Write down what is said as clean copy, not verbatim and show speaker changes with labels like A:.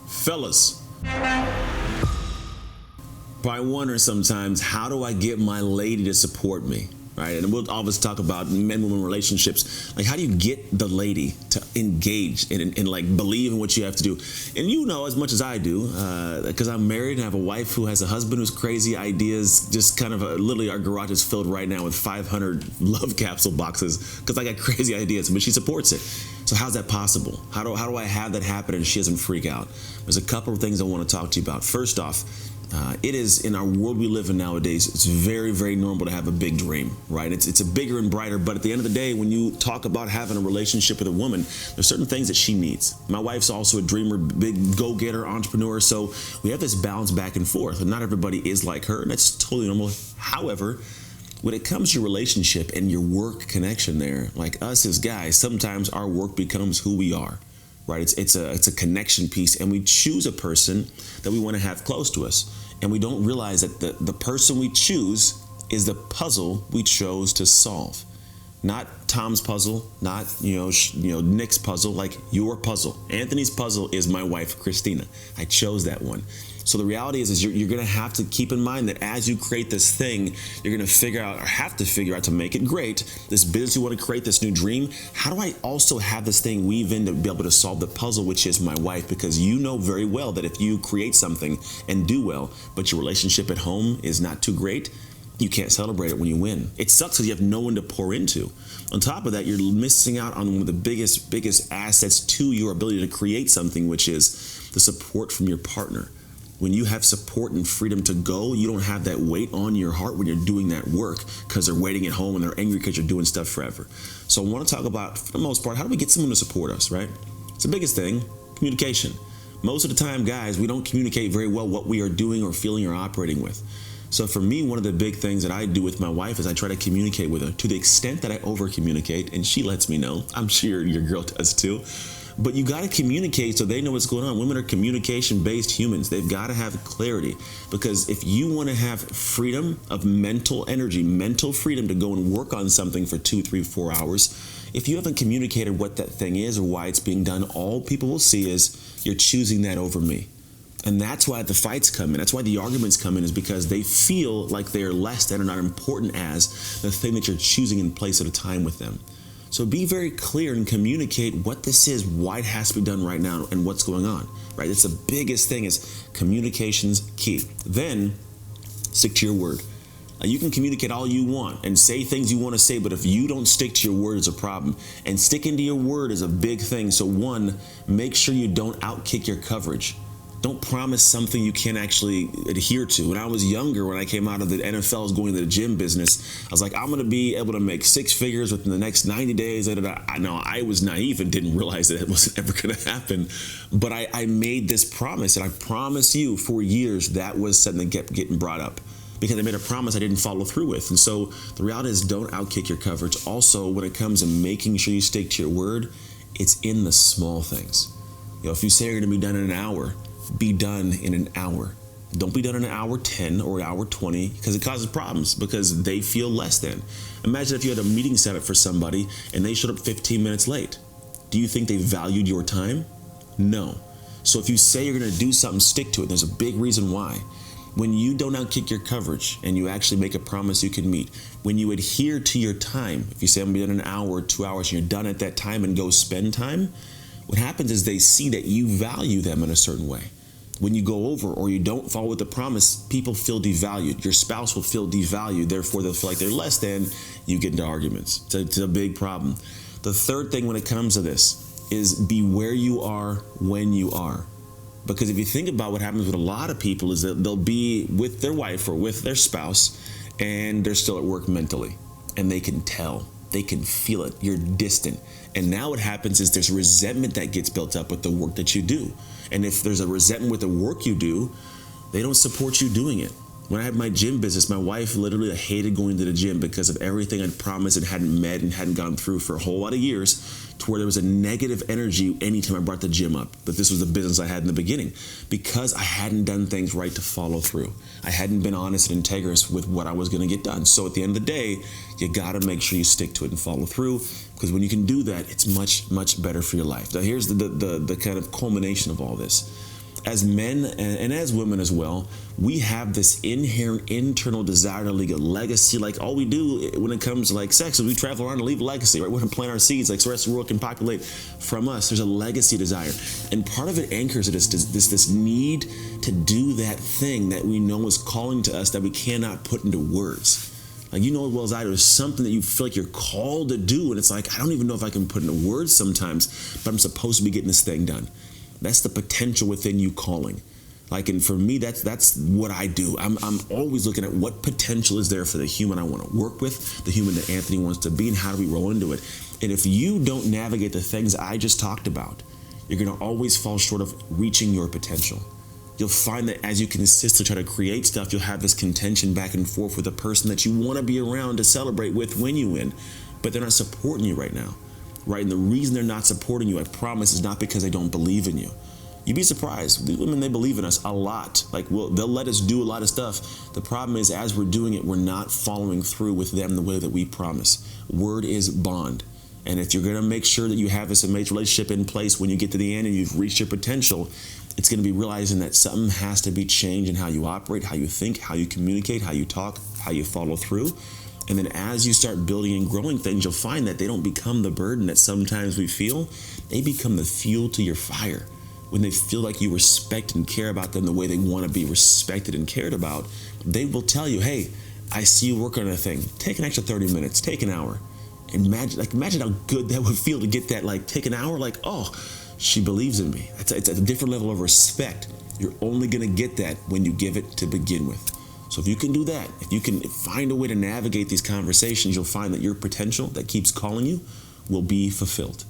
A: Fellas, probably wonder sometimes, how do I get my lady to support me? Right? And we'll always talk about men-women relationships. Like, how do you get the lady to engage and like believe in what you have to do? And you know as much as I do, because I'm married and I have a wife who has a husband who's crazy ideas. Just kind of literally our garage is filled right now with 500 love capsule boxes because I got crazy ideas, but she supports it. So how's that possible? How do I have that happen and she doesn't freak out? There's a couple of things I want to talk to you about. First off, it is, in our world we live in nowadays, it's very, very normal to have a big dream, right? It's a bigger and brighter, but at the end of the day, when you talk about having a relationship with a woman, there's certain things that she needs. My wife's also a dreamer, big go-getter, entrepreneur, so we have this balance back and forth, and not everybody is like her, and that's totally normal. However, when it comes to your relationship and your work connection there, like us as guys, sometimes our work becomes who we are. Right, it's a connection piece, and we choose a person that we want to have close to us, and we don't realize that the person we choose is the puzzle we chose to solve, not Tom's puzzle, not Nick's puzzle, like your puzzle. Anthony's puzzle is my wife Christina. I chose that one. So the reality is you're going to have to keep in mind that as you create this thing, you're going to figure out, or have to figure out, to make it great, this business you want to create, this new dream, how do I also have this thing weave in to be able to solve the puzzle, which is my wife? Because you know very well that if you create something and do well, but your relationship at home is not too great, you can't celebrate it when you win. It sucks because you have no one to pour into. On top of that, you're missing out on one of the biggest assets to your ability to create something, which is the support from your partner. When you have support and freedom to go, you don't have that weight on your heart when you're doing that work because they're waiting at home and they're angry because you're doing stuff forever. So I want to talk about, for the most part, how do we get someone to support us, right? It's the biggest thing, communication. Most of the time, guys, we don't communicate very well what we are doing or feeling or operating with. So for me, one of the big things that I do with my wife is I try to communicate with her to the extent that I over communicate, and she lets me know. I'm sure your girl does too. But you got to communicate so they know what's going on. Women are communication-based humans. They've got to have clarity, because if you want to have freedom of mental energy, mental freedom to go and work on something for 2, 3, 4 hours, if you haven't communicated what that thing is or why it's being done, all people will see is you're choosing that over me. And that's why the fights come in. That's why the arguments come in, is because they feel like they are less than or not important as the thing that you're choosing in place at a time with them. So be very clear and communicate what this is, why it has to be done right now, and what's going on, right? It's the biggest thing, is communication's key. Then stick to your word. You can communicate all you want and say things you want to say, but if you don't stick to your word, it's a problem. And sticking to your word is a big thing. So one, make sure you don't outkick your coverage. Don't promise something you can't actually adhere to. When I was younger, when I came out of the NFL, I was going to the gym business. I was like, I'm going to be able to make 6 figures within the next 90 days. I know I was naive and didn't realize that it wasn't ever going to happen. But I made this promise, and I promise you, for years, that was something that kept getting brought up, because I made a promise I didn't follow through with. And so the reality is, don't outkick your coverage. Also, when it comes to making sure you stick to your word, it's in the small things. If you say you're going to be done in an hour, be done in an hour. Don't be done in an hour 10 or an hour 20, because it causes problems, because they feel less than. Imagine if you had a meeting set up for somebody and they showed up 15 minutes late. Do you think they valued your time? No. So if you say you're going to do something, stick to it. There's a big reason why. When you don't outkick your coverage and you actually make a promise you can meet, when you adhere to your time, if you say I'm going to be done in an hour or 2 hours and you're done at that time and go spend time, what happens is they see that you value them in a certain way. When you go over or you don't follow with the promise, people feel devalued. Your spouse will feel devalued. Therefore, they'll feel like they're less than. You get into arguments. It's a big problem. The third thing when it comes to this is be where you are when you are. Because if you think about what happens with a lot of people, is that they'll be with their wife or with their spouse and they're still at work mentally. And they can tell. They can feel it. You're distant. And now what happens is there's resentment that gets built up with the work that you do. And if there's a resentment with the work you do, they don't support you doing it. When I had my gym business, my wife literally hated going to the gym because of everything I'd promised and hadn't met and hadn't gone through for a whole lot of years, to where there was a negative energy anytime I brought the gym up. But this was the business I had in the beginning, because I hadn't done things right to follow through. I hadn't been honest and integrous with what I was going to get done. So at the end of the day, you got to make sure you stick to it and follow through, because when you can do that, it's much, much better for your life. Now here's the kind of culmination of all this. as men and as women as well, we have this inherent internal desire to leave a legacy. Like all we do when it comes to like sex is we travel around and leave a legacy, right? We're gonna plant our seeds, like so the rest of the world can populate from us. There's a legacy desire. And part of it anchors this need to do that thing that we know is calling to us that we cannot put into words. Like you know as well as I do, there's something that you feel like you're called to do, and it's like, I don't even know if I can put into words sometimes, but I'm supposed to be getting this thing done. That's the potential within you calling. Like, and for me, that's what I do. I'm always looking at what potential is there for the human I want to work with, the human that Anthony wants to be, and how do we roll into it. And if you don't navigate the things I just talked about, you're going to always fall short of reaching your potential. You'll find that as you consistently try to create stuff, you'll have this contention back and forth with a person that you want to be around to celebrate with when you win, but they're not supporting you right now, right? And the reason they're not supporting you, I promise, is not because they don't believe in you. You'd be surprised. The women, they believe in us a lot. Like, they'll let us do a lot of stuff. The problem is, as we're doing it, we're not following through with them the way that we promise. Word is bond. And if you're going to make sure that you have this amazing relationship in place when you get to the end and you've reached your potential, it's going to be realizing that something has to be changed in how you operate, how you think, how you communicate, how you talk, how you follow through. And then as you start building and growing things, you'll find that they don't become the burden that sometimes we feel. They become the fuel to your fire. When they feel like you respect and care about them the way they want to be respected and cared about, they will tell you, hey, I see you working on a thing. Take an extra 30 minutes, take an hour. Imagine how good that would feel to get that, like, take an hour, like, oh, she believes in me. It's a different level of respect. You're only going to get that when you give it to begin with. So if you can do that, if you can find a way to navigate these conversations, you'll find that your potential that keeps calling you will be fulfilled.